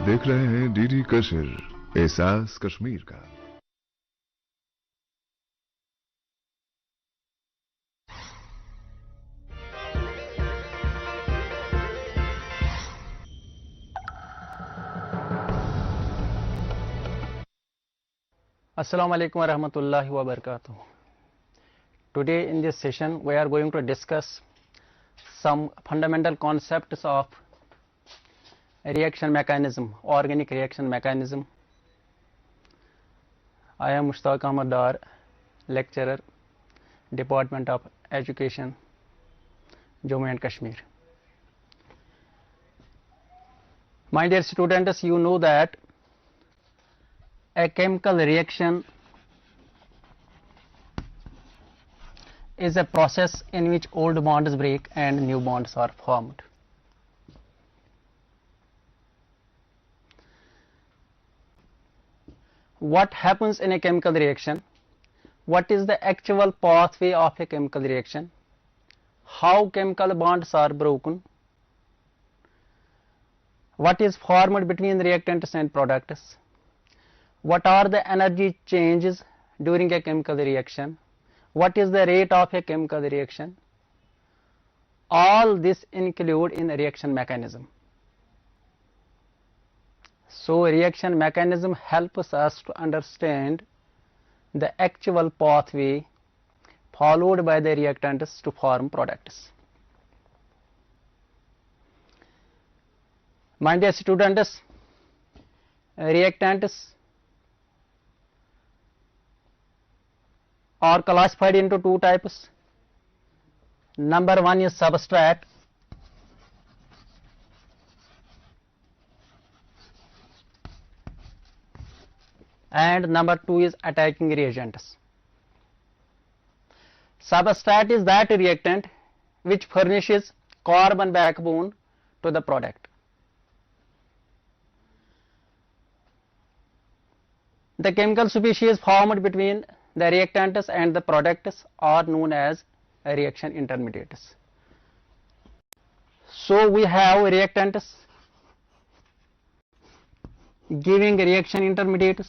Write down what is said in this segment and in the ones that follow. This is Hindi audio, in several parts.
देख रहे हैं डीडी कशिर, एहसास कश्मीर का। Assalamu alaikum wa rahmatullahi wa barakatuh. Today in this session we are going to discuss some fundamental concepts of reaction mechanism, organic reaction mechanism. I am Mushtaq Ahmad Dar, lecturer, Department of Education, Jammu and Kashmir. My dear students, you know that a chemical reaction is a process in which old bonds break and new bonds are formed. What happens in a chemical reaction? What is the actual pathway of a chemical reaction? How chemical bonds are broken? What is formed between reactants and products? What are the energy changes during a chemical reaction? What is the rate of a chemical reaction? All this include in reaction mechanism. So reaction mechanism helps us to understand the actual pathway followed by the reactants to form products. My dear students, reactants are classified into two types. Number one is substrate, and number two is attacking reagents. Substrate is that reactant which furnishes carbon backbone to the product. The chemical species formed between the reactants and the products are known as reaction intermediates. So we have reactants giving reaction intermediates,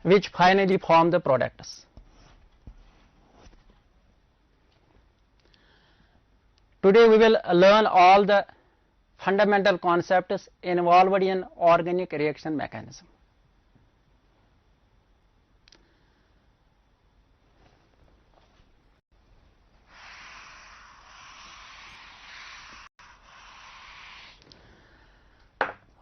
which finally form the products. Today we will learn all the fundamental concepts involved in organic reaction mechanism.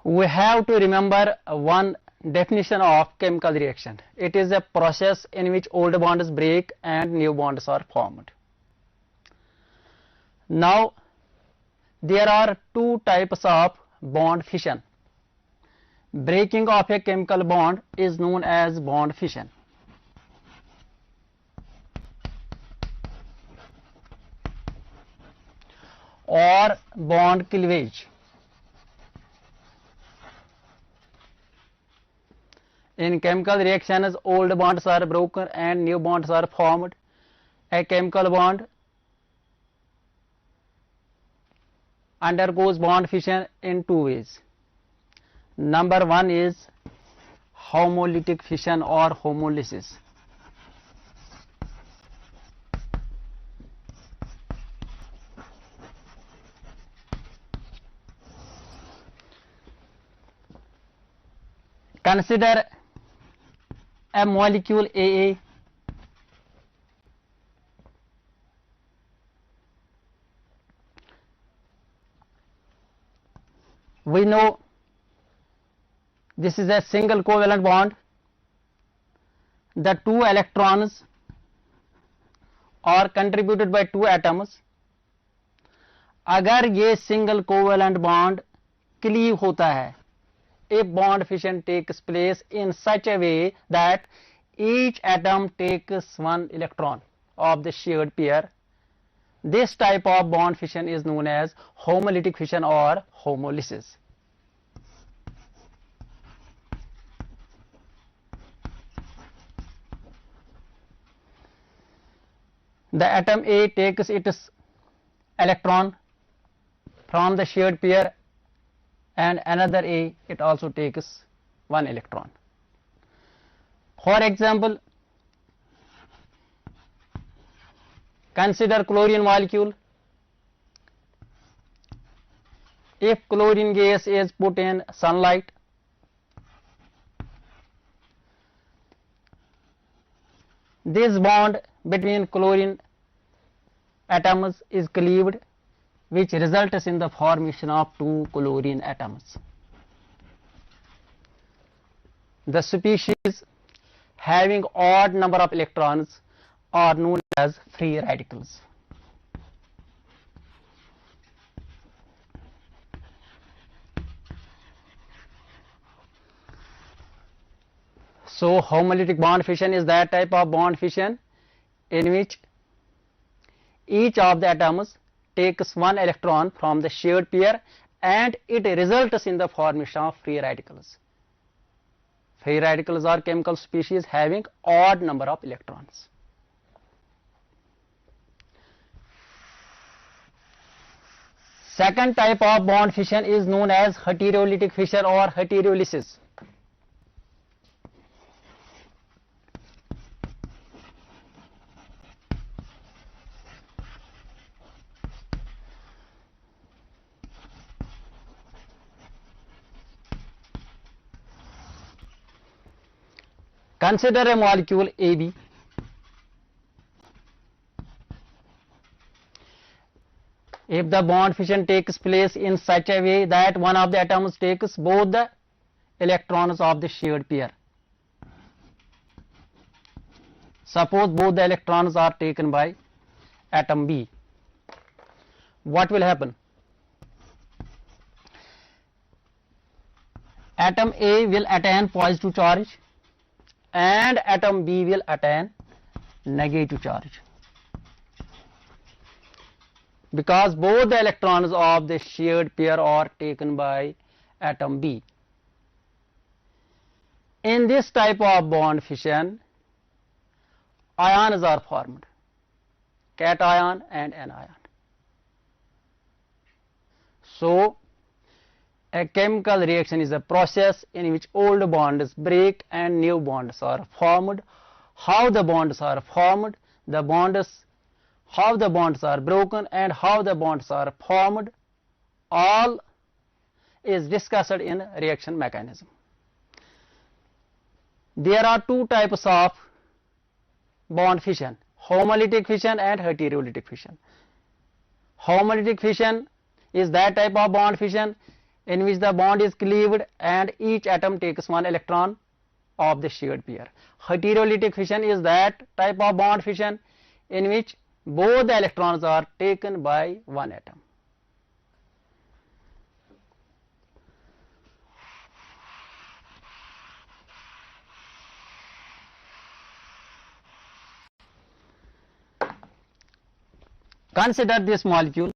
We have to remember one definition of chemical reaction. It is a process in which old bonds break and new bonds are formed. Now, there are two types of bond fission. Breaking of a chemical bond is known as bond fission. Or bond cleavage. In chemical reactions, old bonds are broken and new bonds are formed. A chemical bond undergoes bond fission in two ways. Number one is homolytic fission or homolysis. Consider a molecule AA we know this is a single covalent bond. The two electrons are contributed by two atoms. अगर ये single covalent bond cleave होता है, if bond fission takes place in such a way that each atom takes one electron of the shared pair, this type of bond fission is known as homolytic fission or homolysis. The atom A takes its electron from the shared pair, and another A, it also takes one electron. For example, consider chlorine molecule. If chlorine gas is put in sunlight, this bond between chlorine atoms is cleaved, which results in the formation of two chlorine atoms. The species having odd number of electrons are known as free radicals. So homolytic bond fission is that type of bond fission in which each of the atoms takes one electron from the shared pair, and it results in the formation of free radicals. Free radicals are chemical species having odd number of electrons. Second type of bond fission is known as heterolytic fission or heterolysis. Consider a molecule AB. If the bond fission takes place in such a way that one of the atoms takes both the electrons of the shared pair. Suppose both the electrons are taken by atom B. What will happen? Atom A will attain positive charge and atom B will attain negative charge, because both the electrons of the shared pair are taken by atom B. In this type of bond fission, ions are formed, cation and anion. So a chemical reaction is a process in which old bonds break and new bonds are formed. How the bonds are formed, how the bonds are broken, and how the bonds are formed, all is discussed in reaction mechanism. There are two types of bond fission: homolytic fission and heterolytic fission. Homolytic fission is that type of bond fission in which the bond is cleaved and each atom takes one electron of the shared pair. Heterolytic fission is that type of bond fission in which both the electrons are taken by one atom. Consider this molecule.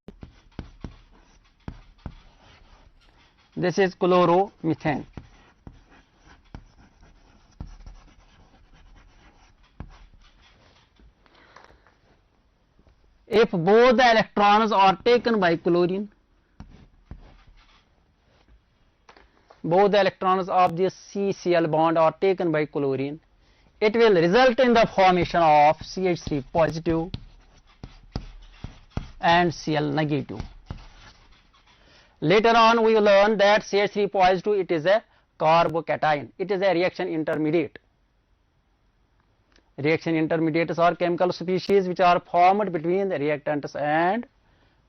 This is chloromethane. If both the electrons are taken by chlorine, both the electrons of this CCl bond are taken by chlorine, it will result in the formation of CH3 positive and Cl negative. Later on we will learn that CH3 positive, it is a carbocation. It is a reaction intermediate. Reaction intermediates are chemical species which are formed between the reactants and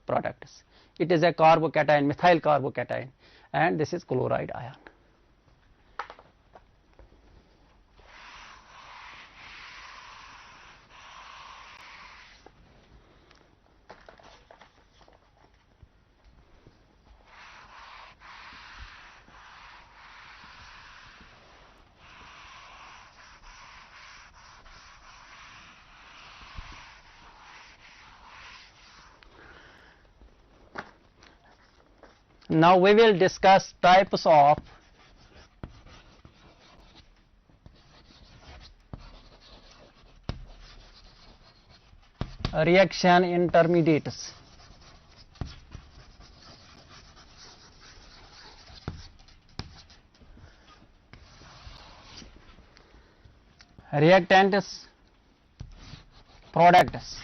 products. It is a carbocation, methyl carbocation, and this is chloride ion. Now we will discuss types of reaction intermediates. Reactants, products.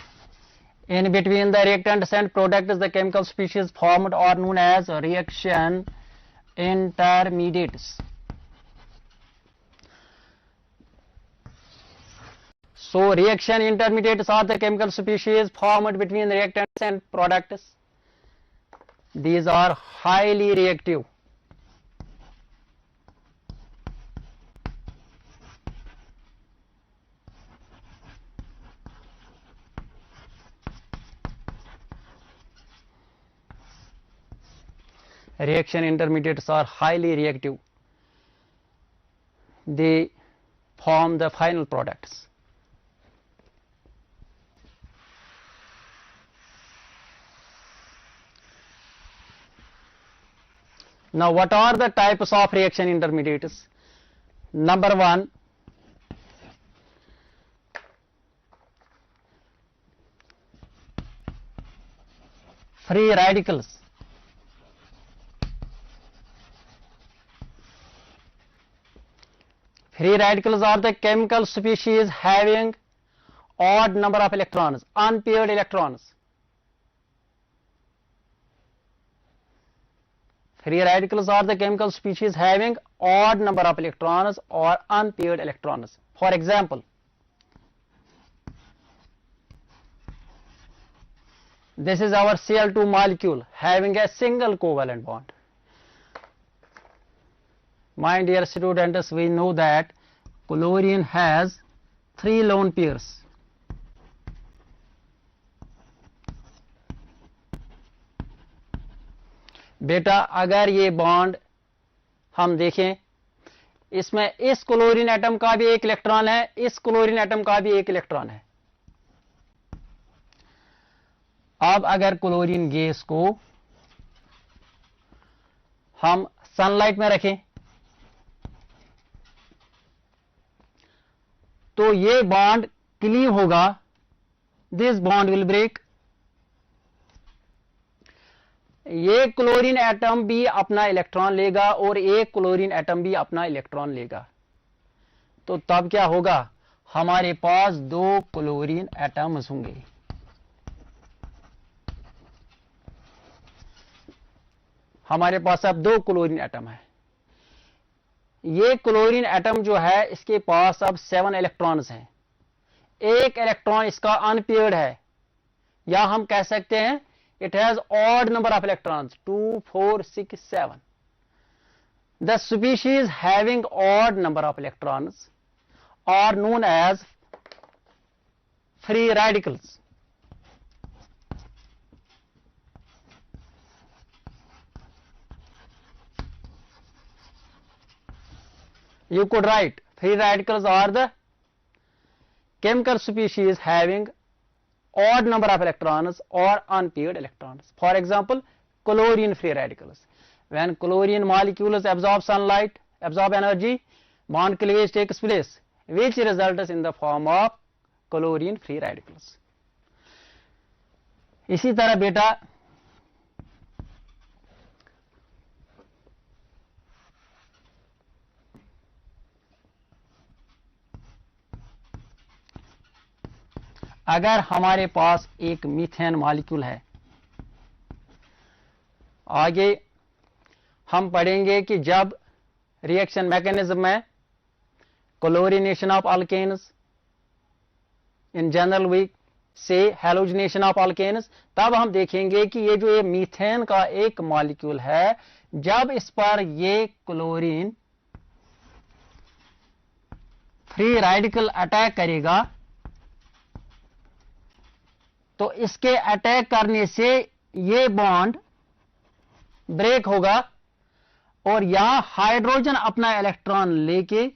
In between the reactants and products, the chemical species formed are known as reaction intermediates. So, reaction intermediates are the chemical species formed between reactants and products. These are highly reactive. Reaction intermediates are highly reactive. They form the final products. Now, what are the types of reaction intermediates? Number one, free radicals. Free radicals are the chemical species having odd number of electrons, unpaired electrons. Free radicals are the chemical species having odd number of electrons or unpaired electrons. For example, this is our Cl2 molecule having a single covalent bond. My dear students, we know that chlorine has 3 lone pairs. बेटा अगर ये बॉन्ड हम देखें, इसमें इस क्लोरीन एटम का भी एक इलेक्ट्रॉन है, इस क्लोरीन एटम का भी एक इलेक्ट्रॉन है. अब अगर क्लोरीन गैस को हम सनलाइट में रखें तो ये बॉन्ड क्लीव होगा, दिस बॉन्ड विल ब्रेक. ये क्लोरीन एटम भी अपना इलेक्ट्रॉन लेगा और एक क्लोरीन एटम भी अपना इलेक्ट्रॉन लेगा. तो तब क्या होगा, हमारे पास 2 क्लोरीन एटम्स होंगे. हमारे पास अब 2 क्लोरीन एटम है. ये क्लोरीन एटम जो है इसके पास अब 7 इलेक्ट्रॉन्स हैं. एक इलेक्ट्रॉन इसका अनपेयर्ड है, या हम कह सकते हैं it has odd number of electrons, 2, 4, 6, 7. The species having odd number of electrons are known as free radicals. You could write free radicals are the chemical species having odd number of electrons or unpaired electrons. For example, chlorine free radicals. When chlorine molecules absorb sunlight, absorb energy, bond cleavage takes place, which results in the form of chlorine free radicals. इसी तरह बेटा अगर हमारे पास एक मीथेन मॉलिक्यूल है, आगे हम पढ़ेंगे कि जब रिएक्शन मैकेनिज्म में chlorination of alkanes, in general we say halogenation of alkanes, तब हम देखेंगे कि ये जो ये मीथेन का एक मॉलिक्यूल है, जब इस पर ये क्लोरीन फ्री रेडिकल अटैक करेगा तो इसके अटैक करने से ये बॉन्ड ब्रेक होगा और यहां हाइड्रोजन अपना इलेक्ट्रॉन लेके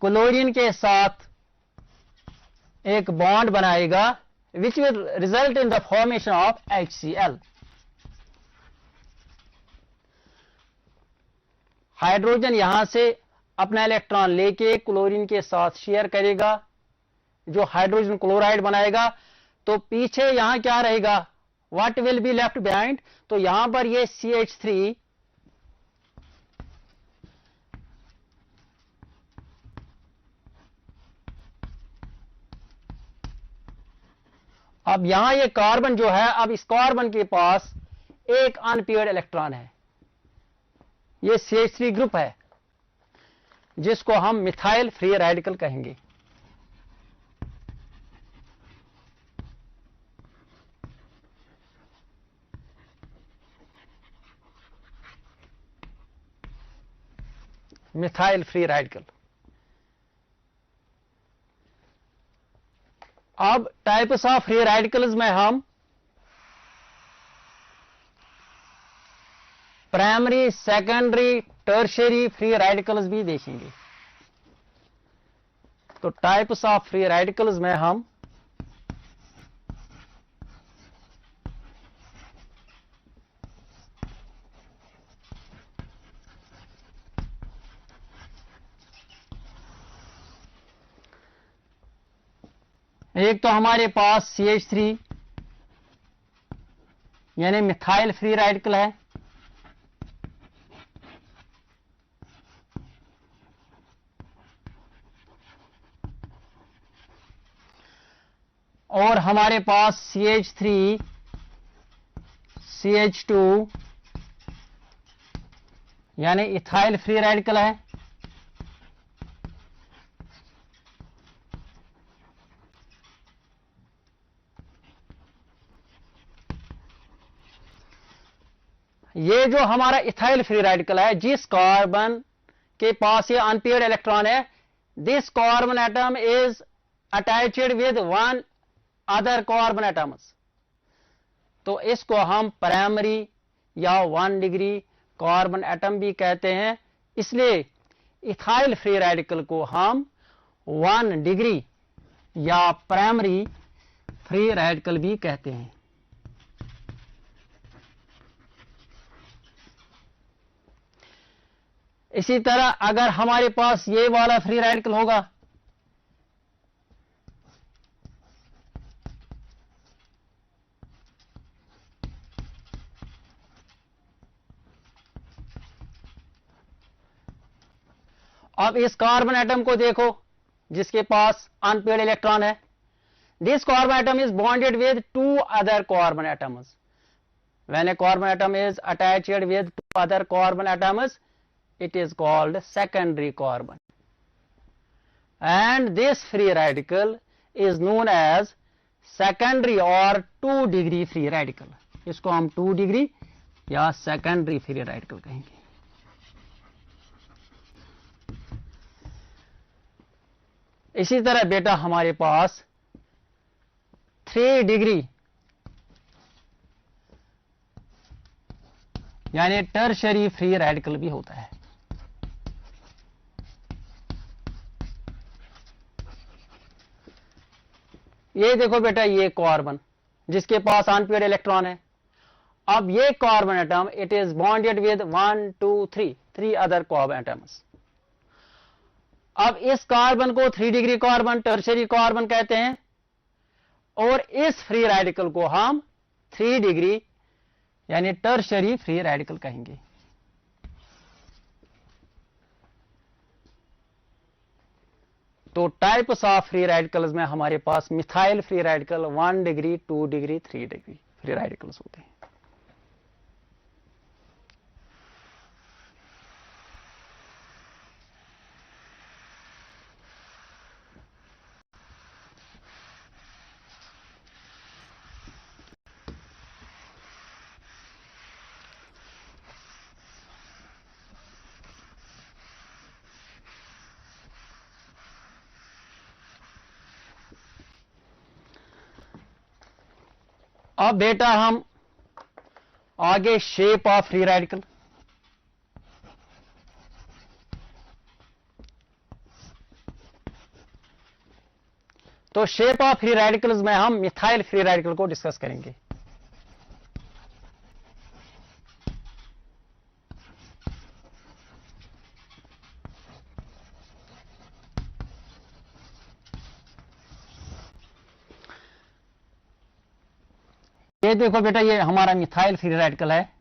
क्लोरीन के साथ एक बॉन्ड बनाएगा, which will result in the formation of HCl. Hydrogen यहां से अपना इलेक्ट्रॉन लेके क्लोरीन के साथ शेयर करेगा, जो हाइड्रोजन क्लोराइड बनाएगा, तो पीछे यहां क्या रहेगा, what will be left behind, तो यहां पर ये CH3 अब यहां ये कार्बन जो है, अब इस कार्बन के पास एक अनपेयर्ड इलेक्ट्रॉन है, ये CH3 ग्रुप है जिसको हम मिथाइल फ्री रेडिकल कहेंगे। Methyl free radical. अब टाइप्स ऑफ फ्री रेडिकल्स में हम primary, secondary, tertiary free radicals भी देखेंगे। तो टाइप्स ऑफ फ्री रेडिकल्स में हम एक तो हमारे पास CH3 यानी मिथाइल फ्री रेडिकल है, और हमारे पास CH3 CH2 यानी इथाइल फ्री रेडिकल है, ये जो हमारा इथाइल फ्री रेडिकल है, जिस कार्बन के पास ये अनपेयर्ड इलेक्ट्रॉन है, this carbon atom is attached with one other carbon atoms, तो इसको हम प्राइमरी या 1 डिग्री कार्बन एटम भी कहते हैं। इसलिए इथाइल फ्री रेडिकल को हम 1 डिग्री या प्राइमरी फ्री रेडिकल भी कहते हैं। इसी तरह अगर हमारे पास ये वाला फ्री रेडिकल होगा, अब इस कार्बन एटम को देखो जिसके पास अनपेयर्ड इलेक्ट्रॉन है, this carbon atom is bonded with 2 other carbon atoms, when A carbon atom is attached with 2 other carbon atoms, it is called secondary carbon, and this free radical is known as secondary or 2 degree free radical, इसको हम 2 डिग्री या secondary free radical कहेंगे। इसी तरह बेटा हमारे पास 3 डिग्री यानी टर्शरी फ्री रेडिकल भी होता है। ये देखो बेटा, ये कार्बन जिसके पास अनपेयर्ड इलेक्ट्रॉन है, अब ये carbon atom it is bonded with 1 2 3 other carbon atoms. अब इस कार्बन को 3 डिग्री कार्बन टर्शरी कार्बन कहते हैं, और इस फ्री रेडिकल को हम 3 डिग्री यानी टर्शरी फ्री रेडिकल कहेंगे। तो टाइप्स ऑफ फ्री रेडिकल्स में हमारे पास methyl free radical 1 degree 2 degree 3 degree free radicals होते हैं। अब बेटा हम आगे शेप ऑफ फ्री रेडिकल, तो शेप ऑफ फ्री रेडिकल्स में हम मिथाइल फ्री रेडिकल को डिस्कस करेंगे। ये देखो बेटा, ये हमारा मिथाइल फ्री रेडिकल है।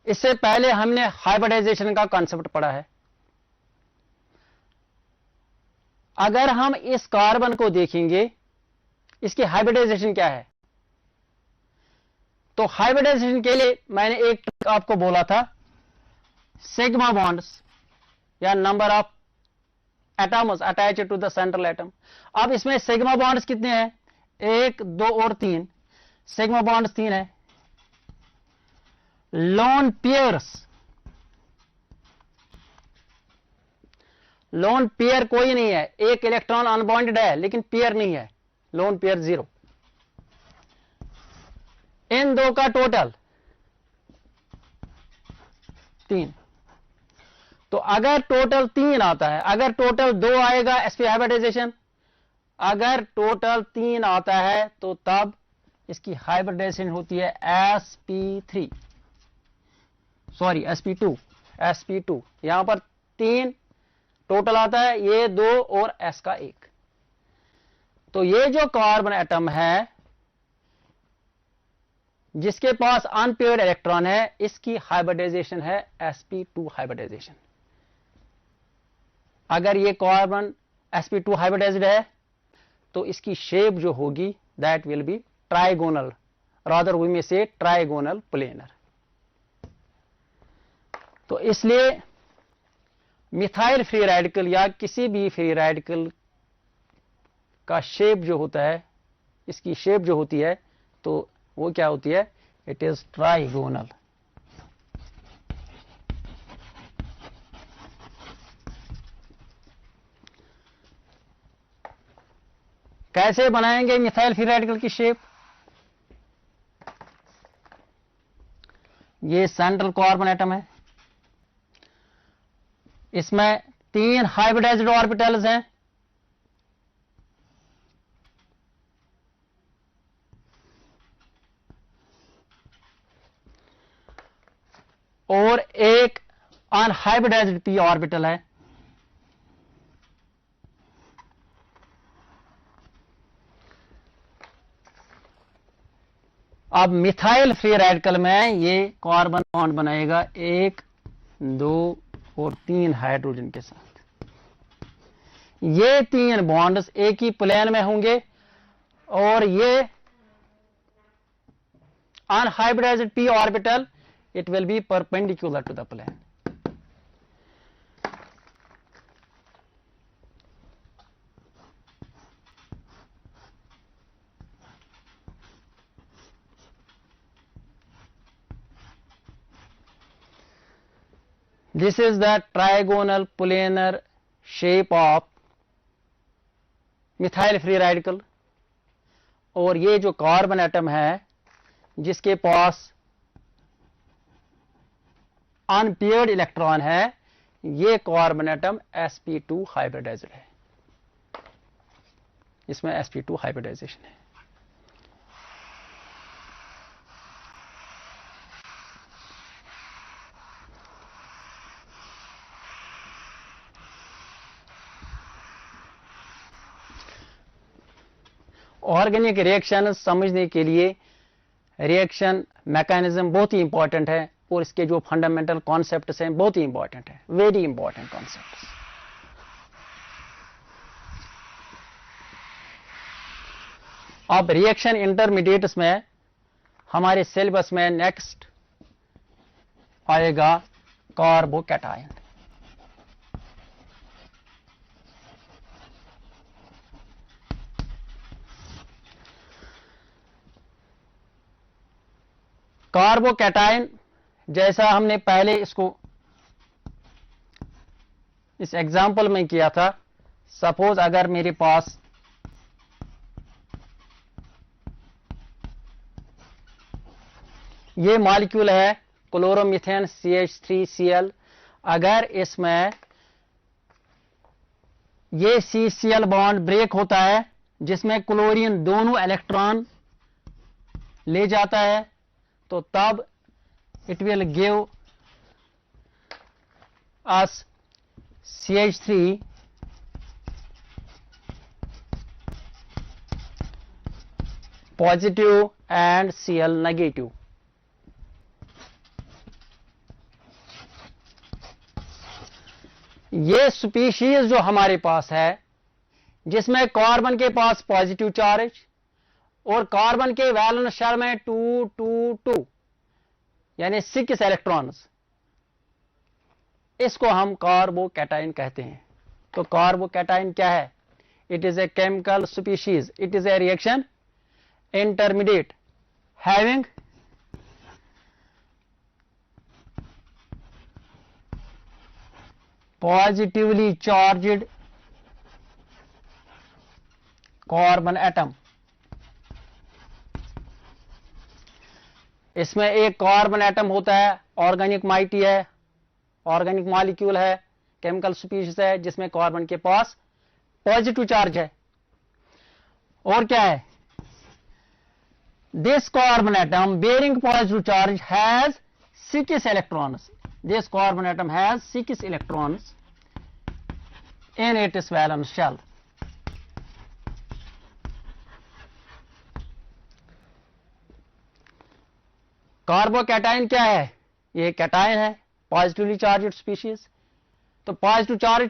इससे पहले हमने हाइब्रिडाइजेशन का कॉन्सेप्ट पढ़ा है। अगर हम इस कार्बन को देखेंगे, इसकी हाइब्रिडाइजेशन क्या है, तो हाइब्रिडाइजेशन के लिए मैंने एक ट्रिक आपको बोला था, सिग्मा बॉन्ड्स या number of atoms attach to the central atom. अब इसमें सिग्मा बॉन्ड्स कितने हैं? 1, 2 और 3। सिग्मा बॉन्ड्स 3 है। लोन पेयर्स, लोन पेयर कोई नहीं है, एक इलेक्ट्रॉन अनबॉन्डेड है लेकिन पेयर नहीं है, लोन पेयर 0। इन दो का टोटल 3। तो अगर टोटल 3 आता है, अगर टोटल 2 आएगा sp हाइब्रिडाइजेशन, अगर टोटल 3 आता है तो तब इसकी हाइब्रिडाइजेशन होती है sp3, सॉरी sp2। यहां पर 3 टोटल आता है, ये 2 और s का 1। तो ये जो कार्बन एटम है जिसके पास अनपेयर्ड इलेक्ट्रॉन है, इसकी हाइब्रिडाइजेशन है sp2 हाइब्रिडाइजेशन। अगर ये कार्बन sp2 हाइब्रिडाइज्ड है तो इसकी शेप जो होगी that will be trigonal, rather we may say trigonal planar. तो इसलिए मिथाइल फ्री रेडिकल या किसी भी फ्री रेडिकल का शेप जो होता है, इसकी शेप जो होती है तो वो क्या होती है? It is trigonal. कैसे बनाएंगे मिथाइल फ्री रेडिकल की शेप? ये सेंट्रल कार्बन एटम है, इसमें 3 हाइब्रिडाइज्ड ऑर्बिटल्स हैं। और एक अनहाइब्रिडाइज्ड p ऑर्बिटल है। अब मिथाइल फ्री रेडिकल में ये कार्बन बॉन्ड बनाएगा 1, 2 और 3 हाइड्रोजन के साथ। ये 3 बॉन्ड्स एक ही प्लेन में होंगे और ये unhybridised p orbital it will be perpendicular to the plane. This is the trigonal planar shape of methyl free radical. और ये जो कार्बन एटम है जिसके पास अनपेयर्ड इलेक्ट्रॉन है, ये कार्बन एटम sp2 हाइब्रिडाइज्ड है, इसमें sp2 हाइब्रिडाइजेशन है। ऑर्गेनिक रिएक्शन समझने के लिए रिएक्शन मैकेनिज्म बहुत ही इंपॉर्टेंट है और इसके जो फंडामेंटल कॉन्सेप्ट्स हैं बहुत ही इंपॉर्टेंट है, वेरी इंपॉर्टेंट कॉन्सेप्ट्स। अब रिएक्शन इंटरमीडिएट्स में हमारे सिलेबस में नेक्स्ट आएगा कार्बोकैटायन। कार्बोकैटायन जैसा हमने पहले इसको इस एग्जाम्पल में किया था, सपोज अगर मेरे पास ये मॉलिक्यूल है क्लोरोमीथेन CH3Cl, अगर इसमें ये CCl बॉन्ड ब्रेक होता है जिसमें क्लोरीन दोनों इलेक्ट्रॉन ले जाता है, तो तब it will give us CH3 positive and Cl negative. ये स्पीशीज जो हमारे पास है जिसमें कार्बन के पास पॉजिटिव चार्ज और कार्बन के वैलेंस शेल में 2 यानी 6 इलेक्ट्रॉन्स, इसको हम कार्बोकैटायन कहते हैं। तो कार्बोकैटायन क्या है? It is a chemical species, it is a reaction intermediate having positively charged carbon atom. इसमें एक कार्बन एटम होता है, ऑर्गेनिक माइटी है, ऑर्गेनिक मॉलिक्यूल है, केमिकल स्पीशीज है जिसमें कार्बन के पास पॉजिटिव चार्ज है। और क्या है? This carbon atom bearing positive charge has 6 electrons. This carbon atom has 6 electrons in its valence shell. Carbocation क्या है? ये कैटायन है, पॉजिटिवली चार्ज्ड स्पीशीज। तो पॉजिटिव चार्ज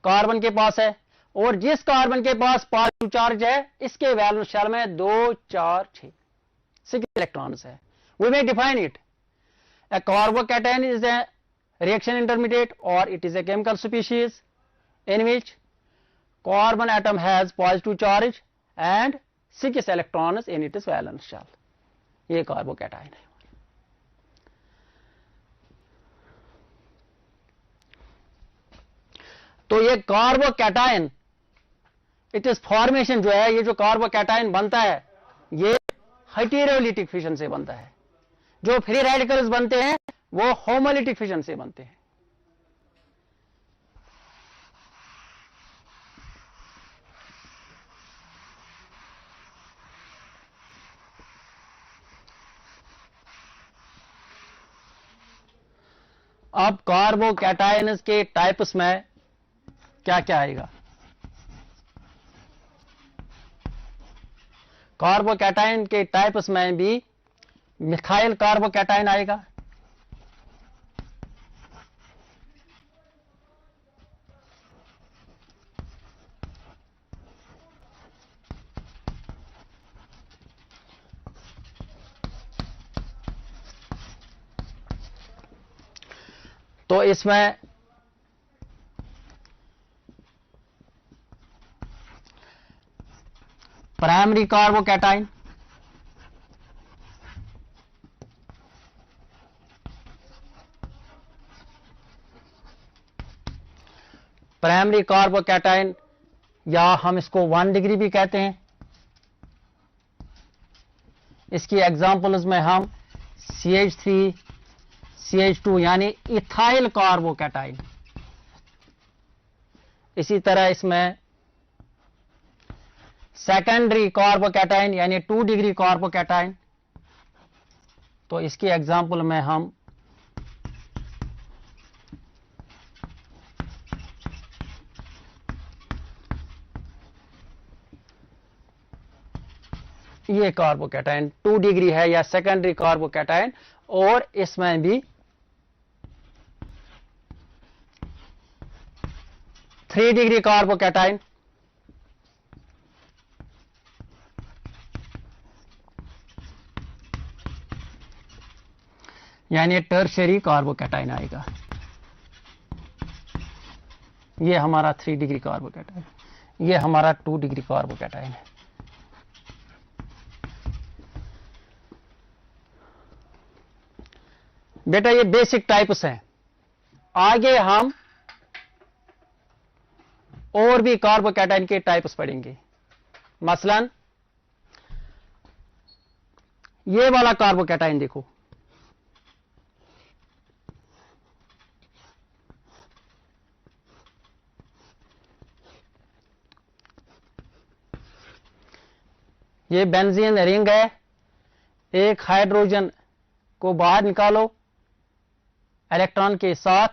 कार्बन के पास है और जिस कार्बन के पास पॉजिटिव चार्ज है इसके वैलेंस शेल में 2, 4, 6 इलेक्ट्रॉन्स है। We may define it, a carbocation is a reaction intermediate or it is a chemical species in which carbon atom has positive charge and 6 electrons in its valence shell. ये कार्बोकैटायन है। तो ये कार्बोकैटायन, इट इज फॉर्मेशन जो है, ये जो कार्बोकैटायन बनता है ये हेटेरोलिटिक फिशन से बनता है। जो फ्री रेडिकल्स बनते हैं वो होमोलिटिक फिशन से बनते हैं। अब कार्बोकैटायन्स के टाइप्स में क्या क्या आएगा? कार्बोकैटायन के टाइप्स में भी मिथाइल कार्बोकैटायन आएगा, तो इसमें प्राइमरी कार्बोकैटायन, प्राइमरी कार्बोकैटायन या हम इसको 1 डिग्री भी कहते हैं। इसकी एग्जांपल्स में हम CH3, CH2 यानी इथाइल कार्बोकैटायन, इसी तरह इसमें सेकेंडरी कार्बोकैटायन यानी 2 डिग्री कार्बोकैटायन, तो इसकी एग्जांपल में हम ये कार्बोकैटायन 2 डिग्री है या सेकेंडरी कार्बोकैटायन, और इसमें भी 3 डिग्री कार्बोकैटायन, यानी टर्शियरी कार्बोकैटायन आएगा। ये हमारा 3 डिग्री कार्बोकैटायन, ये हमारा 2 डिग्री कार्बोकैटायन है। बेटा ये बेसिक टाइप्स हैं। आगे हम और भी कार्बोकैटायन के टाइप्स पढ़ेंगे। मसलन ये वाला कार्बोकैटायन देखो, ये बेंजीन रिंग है, एक हाइड्रोजन को बाहर निकालो इलेक्ट्रॉन के साथ,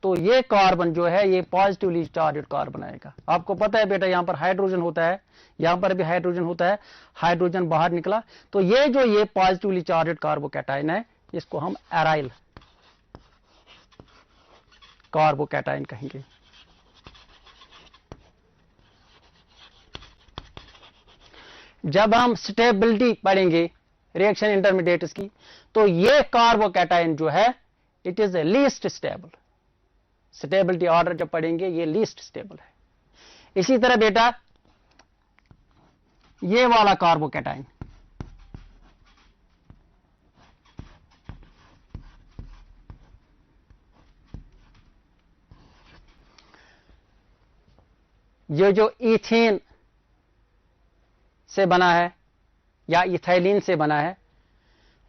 तो ये कार्बन जो है ये पॉजिटिवली चार्ज कार्बन आएगा। आपको पता है बेटा यहां पर हाइड्रोजन होता है, यहां पर भी हाइड्रोजन होता है, हाइड्रोजन बाहर निकला, तो ये जो ये पॉजिटिवली चार्ज कार्बोकैटायन है इसको हम एराइल कार्बोकैटायन कहेंगे। जब हम स्टेबिलिटी पढ़ेंगे रिएक्शन इंटरमीडिएट्स की, तो ये कार्बोकैटायन जो है it is least stable. Stability order जब पढ़ेंगे ये लीस्ट स्टेबल है। इसी तरह बेटा ये वाला कार्बोकैटायन, ये जो इथेन से बना है या इथाइलिन से बना है,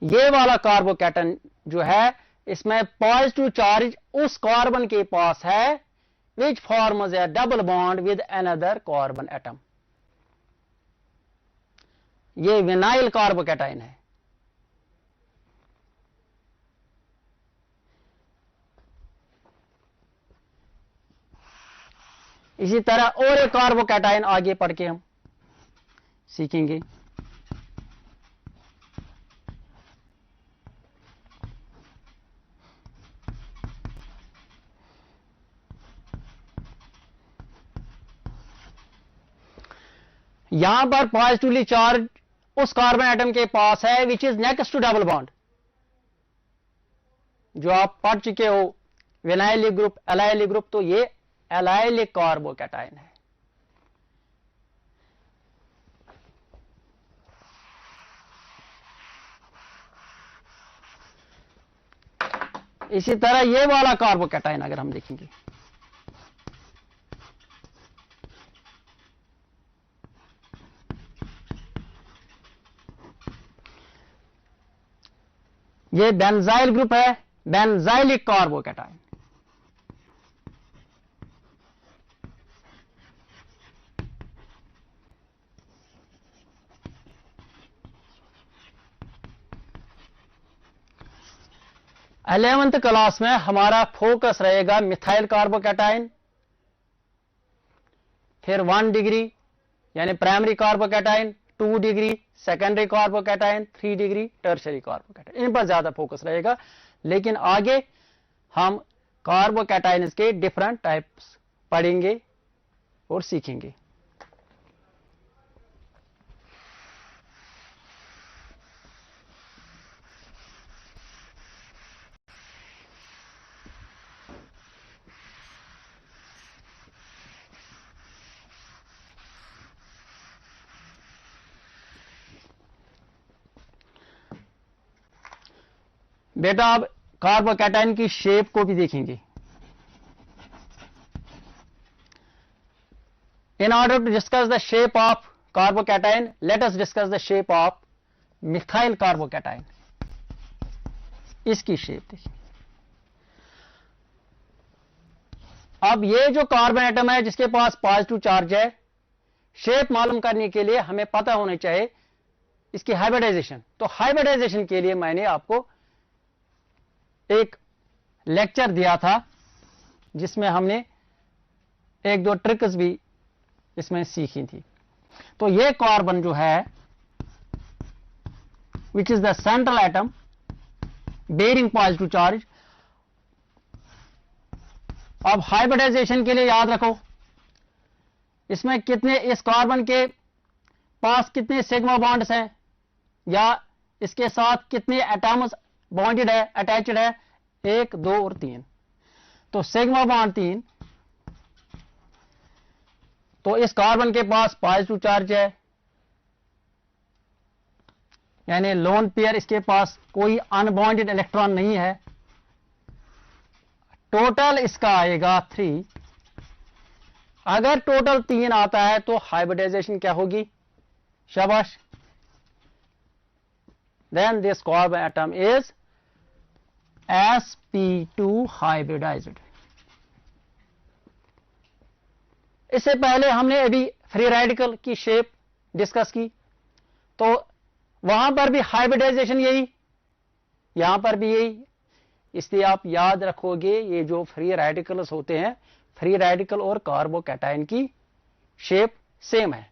ये वाला कार्बोकैटायन जो है इसमें पॉजिटिव चार्ज उस कार्बन के पास है which forms A double bond with another carbon atom. ये विनाइल कार्बोकैटायन है। इसी तरह और एक कार्बोकैटायन आगे पढ़ के हम सीखेंगे। यहां पर पॉजिटिवली चार्ज उस कार्बन एटम के पास है which is next to double bond. जो आप पढ़ चुके हो विनाइलिक ग्रुप, एलाइलिक ग्रुप, तो ये एलाइलिक कार्बोकैटायन है। इसी तरह ये वाला कार्बोकैटायन अगर हम देखेंगे, ये बेंजाइल ग्रुप है, बेंजाइलिक कार्बोकैटायन। इलेवेंथ क्लास में हमारा फोकस रहेगा मिथाइल कार्बोकैटायन, फिर 1 डिग्री यानी primary carbocation, 2 degree secondary carbocation, 3 degree tertiary carbocation. इन पर ज्यादा फोकस रहेगा, लेकिन आगे हम कार्बोकैटायन्स के डिफरेंट टाइप्स पढ़ेंगे और सीखेंगे। बेटा अब कार्बोकैटायन की शेप को भी देखेंगे। In order to discuss the shape of carbocation, let us discuss the shape of methyl carbocation. इसकी शेप देखिए। अब ये जो कार्बन एटम है जिसके पास पॉजिटिव चार्ज है, शेप मालूम करने के लिए हमें पता होना चाहिए इसकी हाइब्रिडाइजेशन। तो हाइब्रिडाइजेशन के लिए मैंने आपको एक लेक्चर दिया था जिसमें हमने एक दो ट्रिक्स भी इसमें सीखी थी। तो ये कार्बन जो है which is the central atom bearing positive charge. अब हाइब्रिडाइजेशन के लिए याद रखो इसमें कितने, इस कार्बन के पास कितने सिग्मा बॉन्ड्स हैं या इसके साथ कितने एटम्स बॉन्डेड है, अटैच्ड है, 1, 2 और 3। तो सिग्मा बॉन्ड 3। तो इस कार्बन के पास पॉजिटिव चार्ज है यानी लोन पेयर, इसके पास कोई अनबॉन्डेड इलेक्ट्रॉन नहीं है। टोटल इसका आएगा 3। अगर टोटल 3 आता है तो हाइब्रिडाइजेशन क्या होगी? शाबाश। Then this carbon atom is sp2 hybridized। इससे पहले हमने अभी फ्री रेडिकल की शेप डिस्कस की, तो वहां पर भी हाइब्रिडाइजेशन यही, यहां पर भी यही। इसलिए आप याद रखोगे ये जो फ्री रेडिकल्स होते हैं, फ्री रेडिकल और कार्बोकैटायन की शेप सेम है।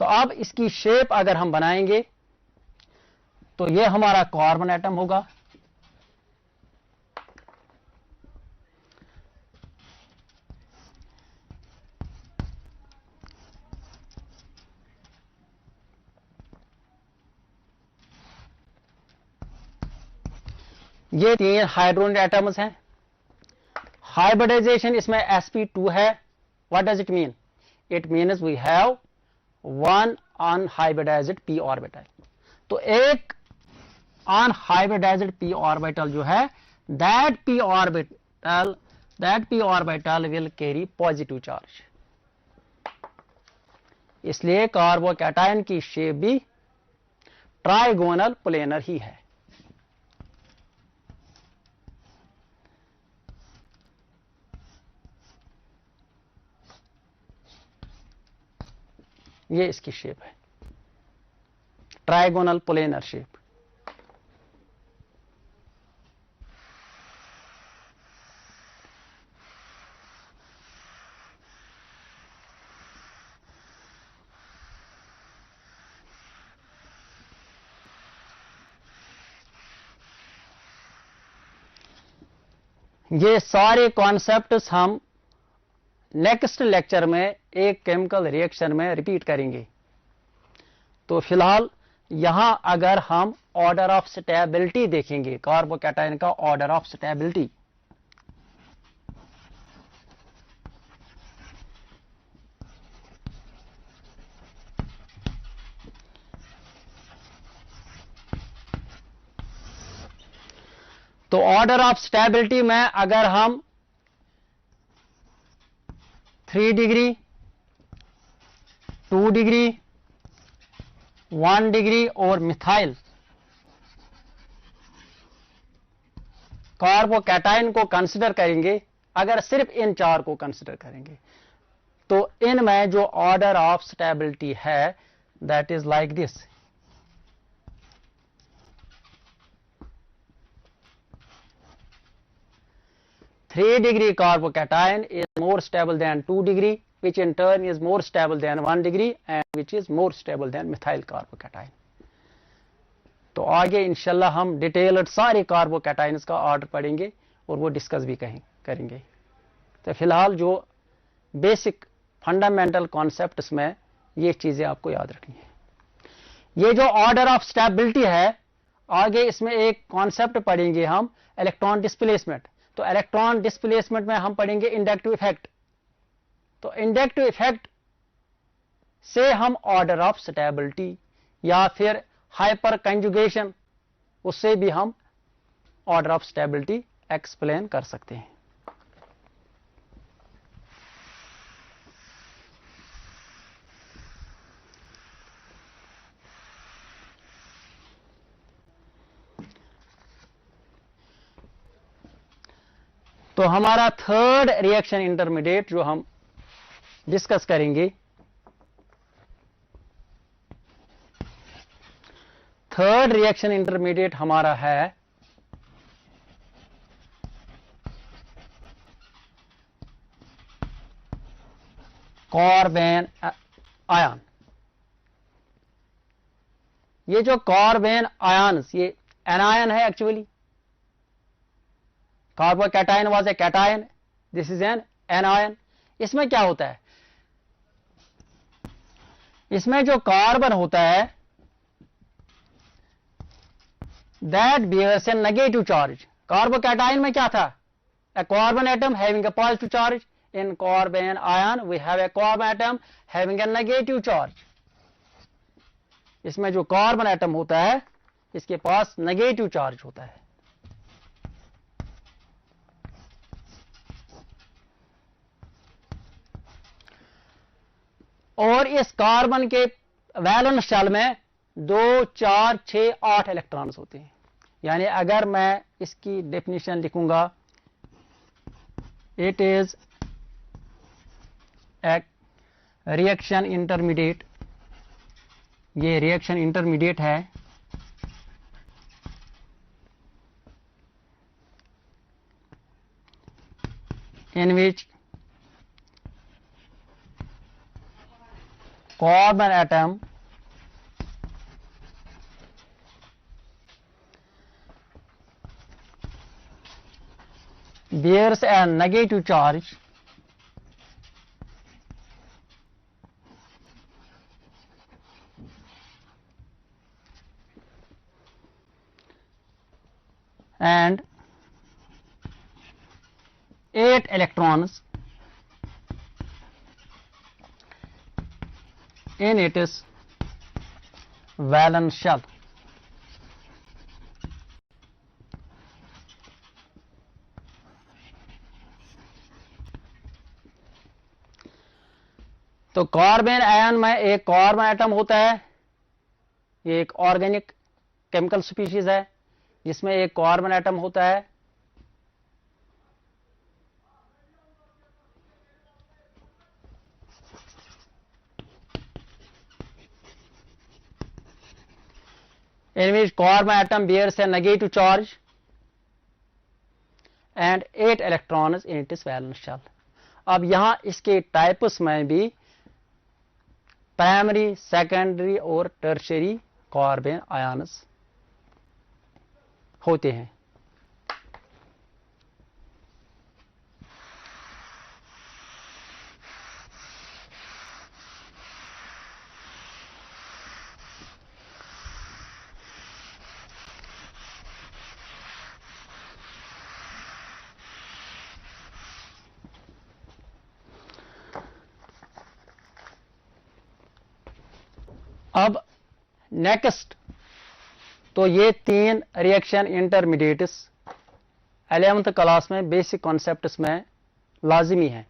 तो अब इसकी शेप अगर हम बनाएंगे तो ये हमारा कार्बन एटम होगा, ये 3 हाइड्रोजन एटम्स हैं। हाइब्रिडाइजेशन इसमें sp2 है। What does it mean? It means we have 1 unhybridised p orbital. तो एक अनहाइब्रिडाइज्ड p ऑर्बिटल जो है, that p orbital will carry positive charge. इसलिए कार्बोकैटायन की शेप भी ट्राइगोनल प्लेनर ही है। ये इसकी शेप है, ट्राइगोनल प्लेनर शेप। ये सारे कॉन्सेप्ट्स हम नेक्स्ट लेक्चर में एक केमिकल रिएक्शन में रिपीट करेंगे। तो फिलहाल यहां अगर हम ऑर्डर ऑफ स्टेबिलिटी देखेंगे, कार्बोकैटायन का ऑर्डर ऑफ स्टेबिलिटी, तो ऑर्डर ऑफ स्टेबिलिटी में अगर हम 3 डिग्री, 2 डिग्री, 1 डिग्री और मिथाइल कार्बोकैटायन को कंसिडर करेंगे, अगर सिर्फ इन 4 को कंसिडर करेंगे, तो इनमें जो ऑर्डर ऑफ स्टेबिलिटी है that is like this. Three degree carbocation is more stable than 2 degree, which in turn is more stable than 1 degree and which is more stable than methyl carbocation. तो आगे इंशाल्लाह हम डिटेल्ड सारे कार्बोकैटायंस का ऑर्डर पढ़ेंगे और वो डिस्कस भी करेंगे। तो फिलहाल जो बेसिक फंडामेंटल कॉन्सेप्ट्स में ये चीजें आपको याद रखनी है। ये जो ऑर्डर ऑफ स्टेबिलिटी है, आगे इसमें एक कॉन्सेप्ट पढ़ेंगे हम, इलेक्ट्रॉन डिस्प्लेसमेंट। तो इलेक्ट्रॉन डिस्प्लेसमेंट में हम पढ़ेंगे इंडक्टिव इफेक्ट। तो इंडक्टिव इफेक्ट से हम ऑर्डर ऑफ स्टेबिलिटी या फिर हाइपर कंजुगेशन, उससे भी हम ऑर्डर ऑफ स्टेबिलिटी एक्सप्लेन कर सकते हैं। तो हमारा थर्ड रिएक्शन इंटरमीडिएट जो हम डिस्कस करेंगे, थर्ड रिएक्शन इंटरमीडिएट हमारा है कार्बन आयन। ये जो कार्बन आयन्स, ये एनायन है actually. Carbocation was a cation, this is an anion. इसमें क्या होता है, इसमें जो कार्बन होता है that bears a negative charge. Carbocation में क्या था, a carbon atom having a positive charge. In carbanion we have a carbon atom having a negative charge. इसमें जो कार्बन एटम होता है इसके पास नेगेटिव चार्ज होता है। और इस कार्बन के वैलेंस शेल में 2, 4, 6, 8 इलेक्ट्रॉन्स होते हैं। यानी अगर मैं इसकी डेफिनेशन लिखूंगा, it is a reaction intermediate. ये रिएक्शन इंटरमीडिएट है in which carbon atom bears a negative charge and 8 electrons in its valence shell. तो कार्बन आयन में एक कार्बन एटम होता है, ये एक ऑर्गेनिक केमिकल स्पीशीज है जिसमें एक कार्बन एटम होता है in which carbon atom bears a negative charge and 8 electrons in its valence shell. अब यहां इसके टाइप्स में भी प्राइमरी, सेकेंडरी और टर्शियरी कार्बन आयन्स होते हैं. अब नेक्स्ट, तो ये 3 रिएक्शन इंटरमीडिएट्स 11th क्लास में बेसिक कॉन्सेप्ट्स में लाजिमी है.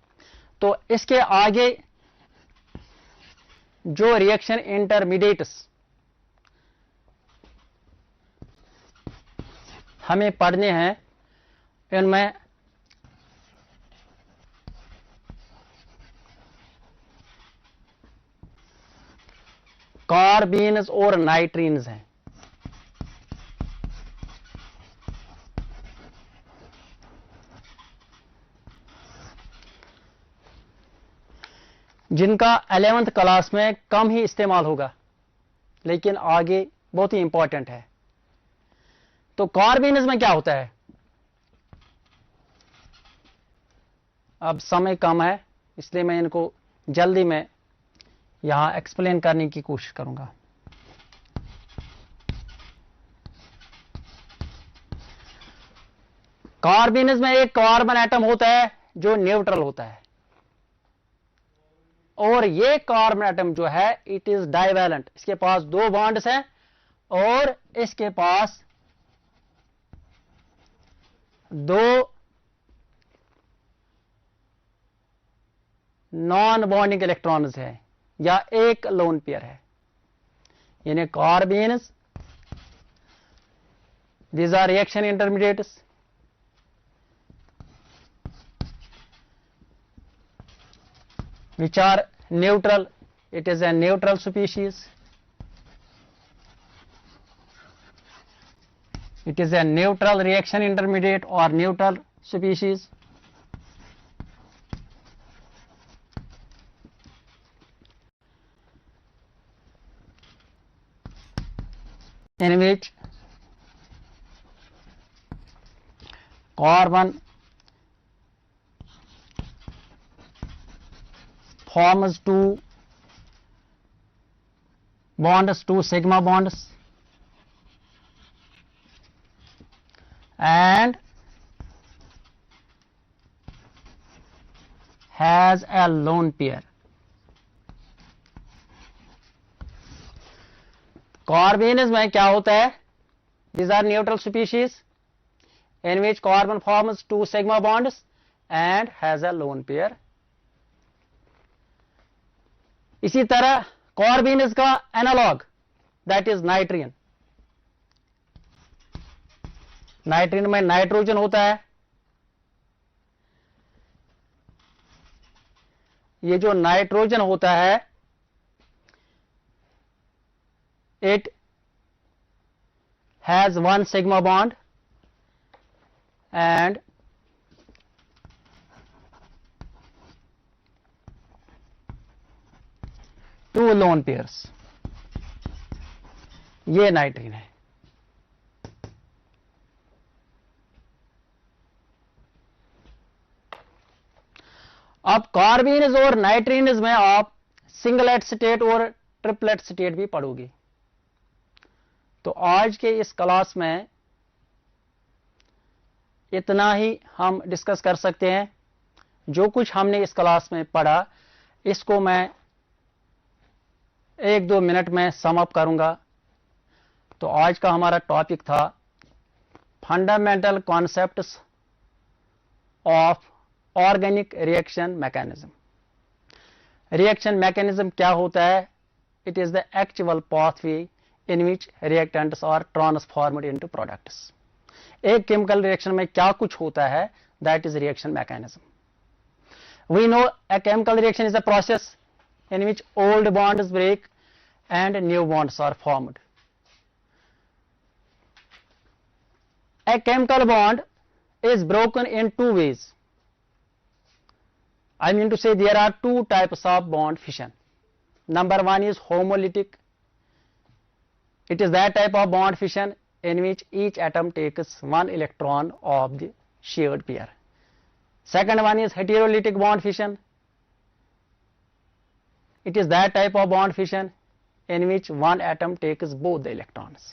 तो इसके आगे जो रिएक्शन इंटरमीडिएट्स हमें पढ़ने हैं इनमें कार्बीन्स और नाइट्रीन्स हैं. जिनका 11th क्लास में कम ही इस्तेमाल होगा लेकिन आगे बहुत ही इंपॉर्टेंट है. तो कार्बीन्स में क्या होता है, अब समय कम है इसलिए मैं इनको जल्दी में यहां एक्सप्लेन करने की कोशिश करूंगा. कार्बीन्स में एक कार्बन एटम होता है जो न्यूट्रल होता है और ये कार्बन एटम जो है इट इज डाइवैलेंट. इसके पास 2 बॉन्ड्स हैं और इसके पास 2 नॉन बॉन्डिंग इलेक्ट्रॉन्स हैं या एक लोन पेयर है. यानी कार्बीन्स, these are reaction intermediates which are neutral. It is a neutral species. It is a neutral reaction intermediate or neutral species. In which carbon forms 2 bonds, 2 sigma bonds, and has a lone pair. कार्बीन्स में क्या होता है, these are neutral species in which carbon forms 2 sigma bonds and has a lone pair. इसी तरह कार्बीन्स का एनालॉग दैट इज नाइट्रियन. नाइट्रियन में नाइट्रोजन होता है. ये जो नाइट्रोजन होता है it has 1 sigma bond and 2 lone pairs, ये नाइट्रीन है। अब कार्बीन्स और नाइट्रीन्स में आप सिंगलेट स्टेट और ट्रिपलेट स्टेट भी पढ़ोगे। तो आज के इस क्लास में इतना ही हम डिस्कस कर सकते हैं। जो कुछ हमने इस क्लास में पढ़ा इसको मैं 1-2 मिनट में सम अप करूंगा। तो आज का हमारा टॉपिक था fundamental concepts of organic reaction mechanism. Reaction mechanism क्या होता है? It is the actual pathway in which reactants are transformed into products. एक केमिकल रिएक्शन में क्या कुछ होता है, that is reaction mechanism. We know a chemical reaction is a process in which old bonds break and new bonds are formed. A chemical bond is broken in 2 ways. I mean to say there are 2 types of bond fission. Number 1 is homolytic. It is that type of bond fission in which each atom takes 1 electron of the shared pair. Second one is heterolytic bond fission. It is that type of bond fission in which 1 atom takes both the electrons.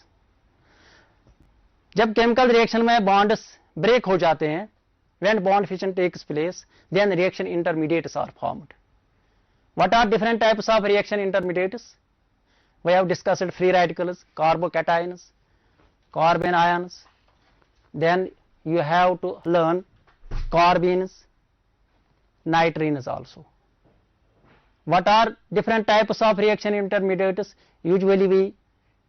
जब केमिकल रिएक्शन में बॉन्ड्स ब्रेक हो जाते हैं, when bond fission takes place, then reaction intermediates are formed. What are different types of reaction intermediates? We have discussed free radicals, carbocations, carbon ions. Then you have to learn carbenes, nitrines also. What are different types of reaction intermediates? Usually we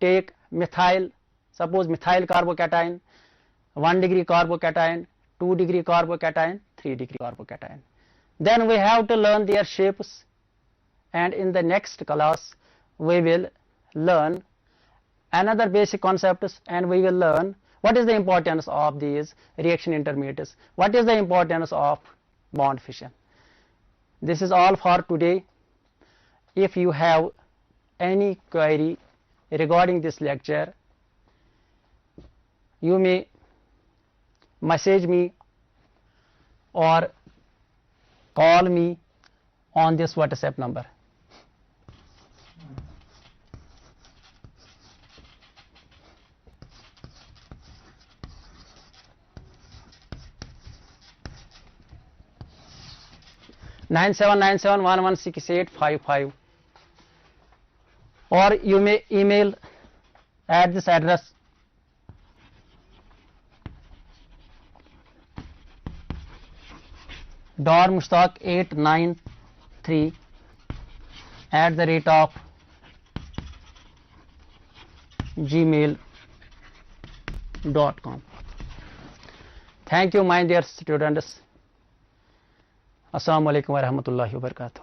take methyl, suppose methyl carbocation, 1 degree carbocation, 2 degree carbocation, 3 degree carbocation. Then we have to learn their shapes, and in the next class we will learn another basic concepts, and we will learn what is the importance of these reaction intermediates, what is the importance of bond fission. This is all for today. If you have any query regarding this lecture, you may message me or call me on this WhatsApp number. Nine seven 116855, or you may email at this address. dormushtaq893@gmail.com. Thank you, my dear students. Assalamu alaikum wa rahmatullahi wa barakatuh.